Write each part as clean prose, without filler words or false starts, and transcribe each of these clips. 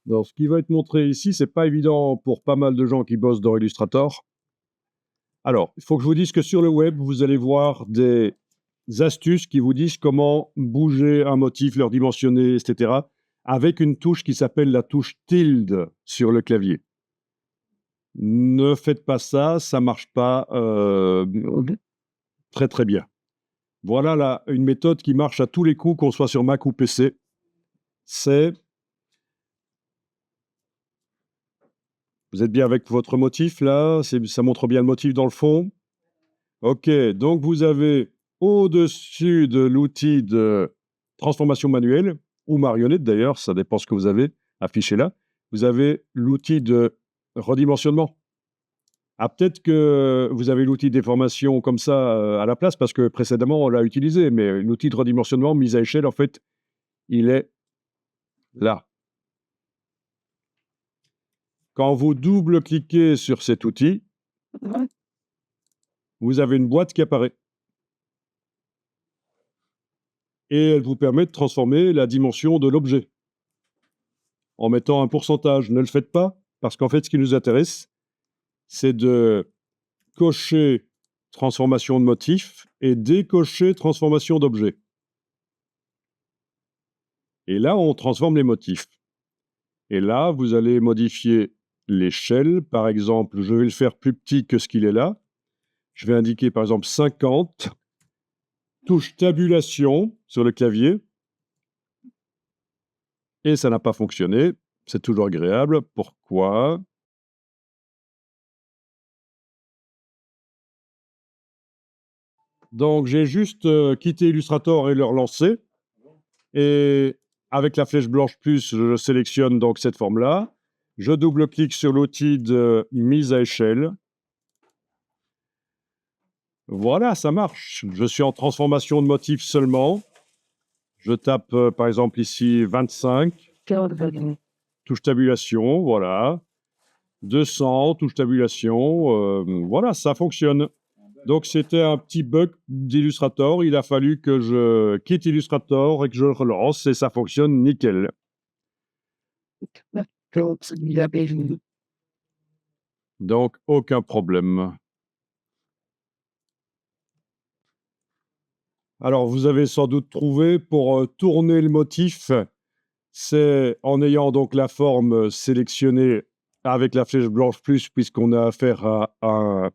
Donc, ce qui va être montré ici, c'est pas évident pour pas mal de gens qui bossent dans Illustrator. Alors, il faut que je vous dise que sur le web, vous allez voir des astuces qui vous disent comment bouger un motif, le redimensionner, etc., avec une touche qui s'appelle la touche tilde sur le clavier. Ne faites pas ça, ça marche pas très très bien. Voilà là, une méthode qui marche à tous les coups, qu'on soit sur Mac ou PC. C'est... Vous êtes bien avec votre motif là? Ça montre bien le motif dans le fond? Ok, donc vous avez au-dessus de l'outil de transformation manuelle, ou marionnette d'ailleurs, ça dépend ce que vous avez affiché là, vous avez l'outil de redimensionnement. Ah, peut-être que vous avez l'outil de déformation comme ça à la place, parce que précédemment on l'a utilisé, mais l'outil de redimensionnement, mise à échelle, en fait, il est là. Quand vous double-cliquez sur cet outil, vous avez une boîte qui apparaît. Et elle vous permet de transformer la dimension de l'objet en mettant un pourcentage. Ne le faites pas, parce qu'en fait, ce qui nous intéresse, c'est de cocher transformation de motif et décocher transformation d'objet. Et là, on transforme les motifs. Et là, vous allez modifier l'échelle. Par exemple, je vais le faire plus petit que ce qu'il est là. Je vais indiquer, par exemple, 50. Touche tabulation sur le clavier. Et ça n'a pas fonctionné. C'est toujours agréable. Pourquoi ? Donc, j'ai juste quitté Illustrator et le relancé. Et avec la flèche blanche plus, je sélectionne donc cette forme-là. Je double-clique sur l'outil de mise à échelle. Voilà, ça marche. Je suis en transformation de motif seulement. Je tape, par exemple, ici 25. Touche tabulation, voilà. 200, touche tabulation. Voilà, ça fonctionne. Donc, c'était un petit bug d'Illustrator. Il a fallu que je quitte Illustrator et que je le relance et ça fonctionne nickel. Donc, aucun problème. Alors, vous avez sans doute trouvé, pour tourner le motif, c'est en ayant donc la forme sélectionnée avec la flèche blanche plus, puisqu'on a affaire à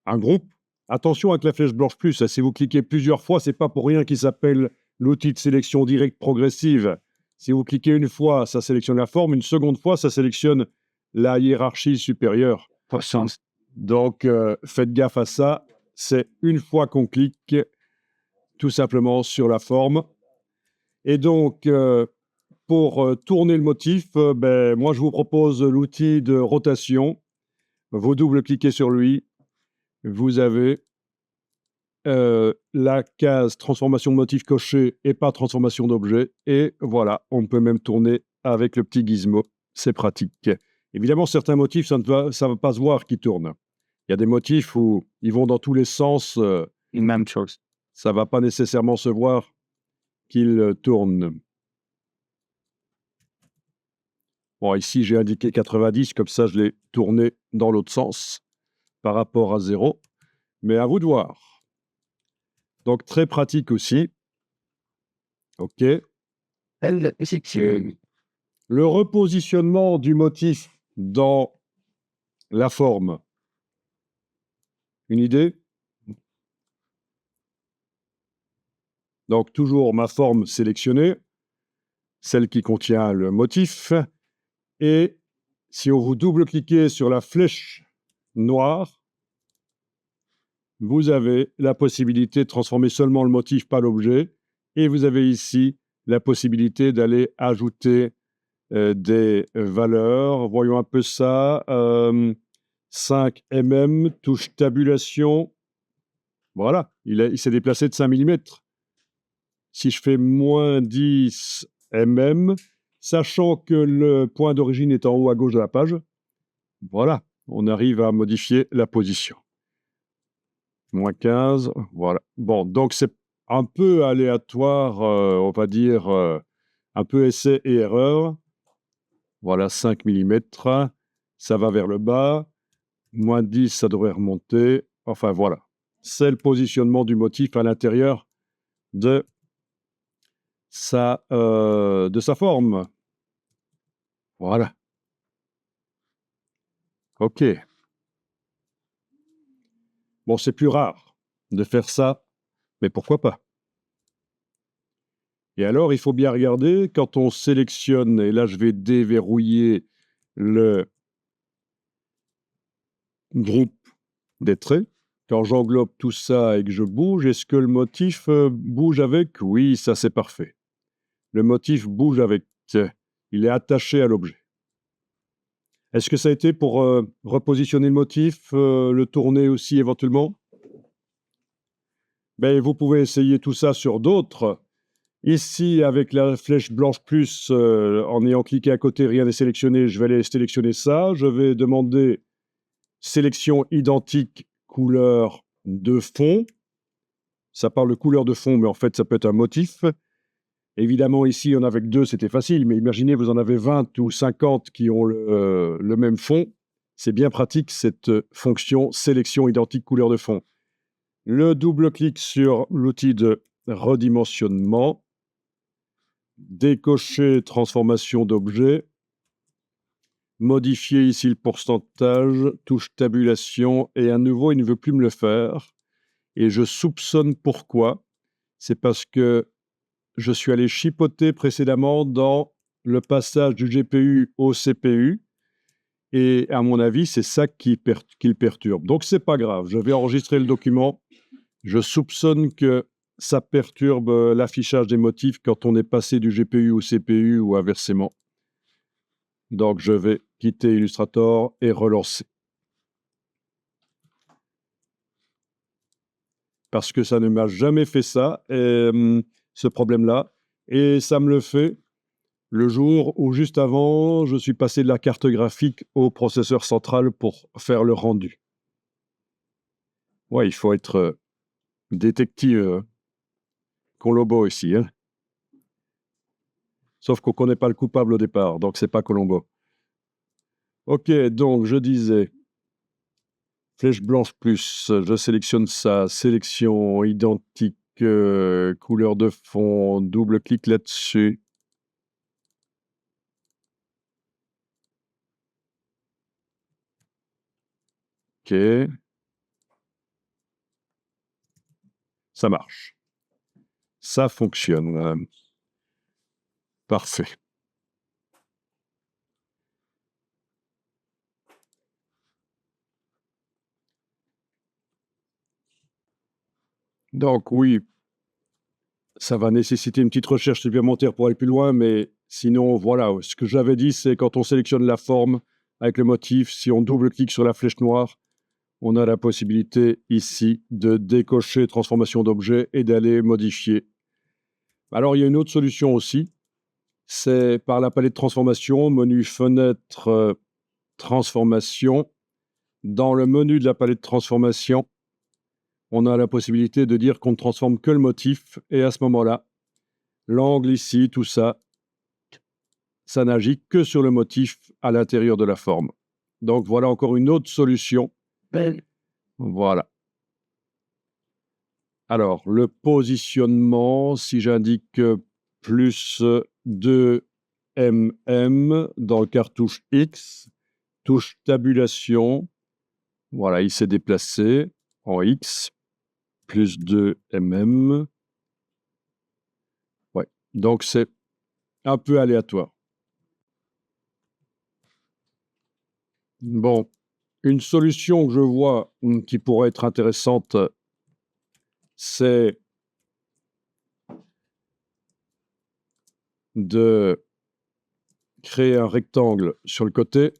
un groupe. Attention avec la flèche blanche plus, si vous cliquez plusieurs fois, c'est pas pour rien qu'il s'appelle l'outil de sélection directe progressive. Si vous cliquez une fois, ça sélectionne la forme, une seconde fois, ça sélectionne la hiérarchie supérieure. Donc, faites gaffe à ça. C'est une fois qu'on clique, tout simplement sur la forme. Et donc, pour tourner le motif, moi, je vous propose l'outil de rotation. Vous double-cliquez sur lui. Vous avez la case transformation de motif cochée et pas transformation d'objet. Et voilà, on peut même tourner avec le petit gizmo. C'est pratique. Évidemment, certains motifs, ça ne va pas se voir qu'ils tournent. Il y a des motifs où ils vont dans tous les sens. Une même chose. Ça ne va pas nécessairement se voir qu'ils tournent. Bon, ici, j'ai indiqué 90, comme ça, je l'ai tourné dans l'autre sens par rapport à 0. Mais à vous de voir. Donc, très pratique aussi. OK. Le repositionnement du motif dans la forme. Une idée? Donc, toujours ma forme sélectionnée, celle qui contient le motif. Et si on vous double-cliquez sur la flèche noire, vous avez la possibilité de transformer seulement le motif, pas l'objet. Et vous avez ici la possibilité d'aller ajouter des valeurs. Voyons un peu ça. 5 mm, touche tabulation. Voilà, il s'est déplacé de 5 mm. Si je fais moins 10 mm, sachant que le point d'origine est en haut à gauche de la page, voilà, on arrive à modifier la position. Moins 15, voilà. Bon, donc c'est un peu aléatoire, on va dire, un peu essai et erreur. Voilà, 5 millimètres. Ça va vers le bas. Moins 10, ça devrait remonter. Enfin, voilà. C'est le positionnement du motif à l'intérieur de sa forme. Voilà. OK. Bon, c'est plus rare de faire ça, mais pourquoi pas? Et alors, il faut bien regarder quand on sélectionne, et là, je vais déverrouiller le groupe des traits. Quand j'englobe tout ça et que je bouge, est-ce que le motif bouge avec? Oui, ça c'est parfait. Le motif bouge avec. Il est attaché à l'objet. Est-ce que ça a été pour repositionner le motif, le tourner aussi éventuellement? Ben, vous pouvez essayer tout ça sur d'autres. Ici, avec la flèche blanche plus, en ayant cliqué à côté, rien n'est sélectionné, je vais aller sélectionner ça. Je vais demander sélection identique couleur de fond. Ça parle de couleur de fond, mais en fait, ça peut être un motif. Évidemment, ici, on avait que 2, c'était facile, mais imaginez, vous en avez 20 ou 50 qui ont le même fond. C'est bien pratique, cette fonction sélection identique couleur de fond. Le double-clic sur l'outil de redimensionnement, décocher transformation d'objet, modifier ici le pourcentage, touche tabulation, et à nouveau, il ne veut plus me le faire. Et je soupçonne pourquoi. C'est parce que je suis allé chipoter précédemment dans le passage du GPU au CPU. Et à mon avis, c'est ça qui le perturbe. Donc, c'est pas grave. Je vais enregistrer le document. Je soupçonne que ça perturbe l'affichage des motifs quand on est passé du GPU au CPU ou inversement. Donc, je vais quitter Illustrator et relancer. Parce que ça ne m'a jamais fait ça, ce problème-là. Et ça me le fait le jour où, juste avant, je suis passé de la carte graphique au processeur central pour faire le rendu. Ouais, il faut être détective Colombo ici, hein. Sauf qu'on ne connaît pas le coupable au départ, donc c'est pas Colombo. OK, donc je disais, flèche blanche plus, je sélectionne ça, sélection identique, couleur de fond, double-clic là-dessus. OK. Ça marche. Ça fonctionne. Parfait. Donc oui, ça va nécessiter une petite recherche supplémentaire pour aller plus loin, mais sinon, voilà, ce que j'avais dit, c'est quand on sélectionne la forme avec le motif, si on double-clique sur la flèche noire, on a la possibilité ici de décocher transformation d'objet et d'aller modifier. Alors, il y a une autre solution aussi, c'est par la palette transformation, menu fenêtre, transformation. Dans le menu de la palette transformation, on a la possibilité de dire qu'on ne transforme que le motif, et à ce moment-là, l'angle ici, tout ça, ça n'agit que sur le motif à l'intérieur de la forme. Donc voilà encore une autre solution. Voilà. Alors, le positionnement, si j'indique plus 2 mm dans le cartouche X, touche tabulation, voilà, il s'est déplacé en X, plus 2 mm. Ouais, donc c'est un peu aléatoire. Bon, une solution que je vois qui pourrait être intéressante, c'est de créer un rectangle sur le côté.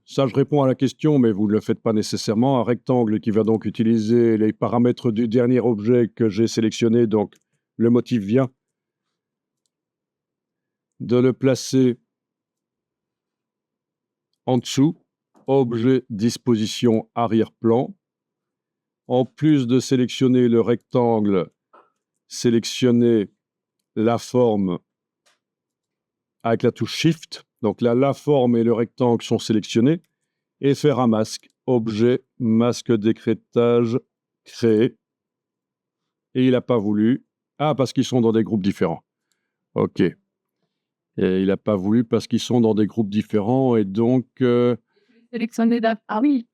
Ça, je réponds à la question, mais vous ne le faites pas nécessairement. Un rectangle qui va donc utiliser les paramètres du dernier objet que j'ai sélectionné, donc le motif vient, de le placer en dessous, objet disposition arrière-plan. En plus de sélectionner le rectangle, sélectionner la forme avec la touche Shift Donc là, la forme et le rectangle sont sélectionnés. Et faire un masque. Objet, masque d'écrêtage, créer. Et il n'a pas voulu. Ah, parce qu'ils sont dans des groupes différents. OK. Et il n'a pas voulu parce qu'ils sont dans des groupes différents. Et donc... Sélectionner ah oui.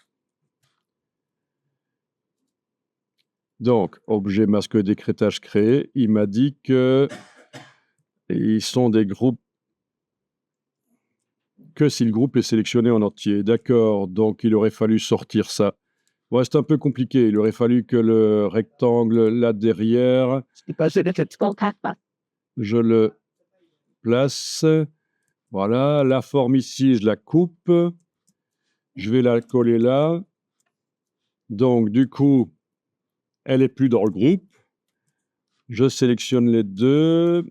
Donc, objet, masque d'écrêtage, créé. Il m'a dit que ils sont des groupes que si le groupe est sélectionné en entier. D'accord, donc il aurait fallu sortir ça. Ouais, c'est un peu compliqué. Il aurait fallu que le rectangle là derrière, je le place. Voilà, la forme ici, je la coupe. Je vais la coller là. Donc, du coup, elle est plus dans le groupe. Je sélectionne les deux.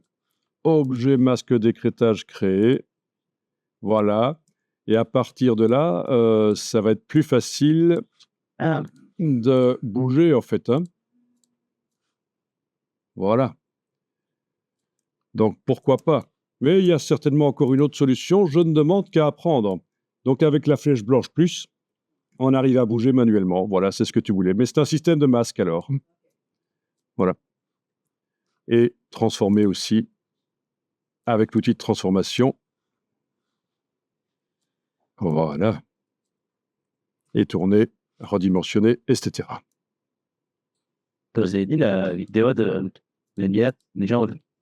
Objet, masque d'écrêtage créé. Voilà. Et à partir de là, ça va être plus facile de bouger, en fait. Hein. Voilà. Donc, pourquoi pas? Mais il y a certainement encore une autre solution. Je ne demande qu'à apprendre. Donc, avec la flèche blanche plus, on arrive à bouger manuellement. Voilà, c'est ce que tu voulais. Mais c'est un système de masque, alors. Voilà. Et transformer aussi avec l'outil de transformation. Voilà. Et tourner, redimensionner, etc. Vous avez dit la vidéo de Juliette, les gens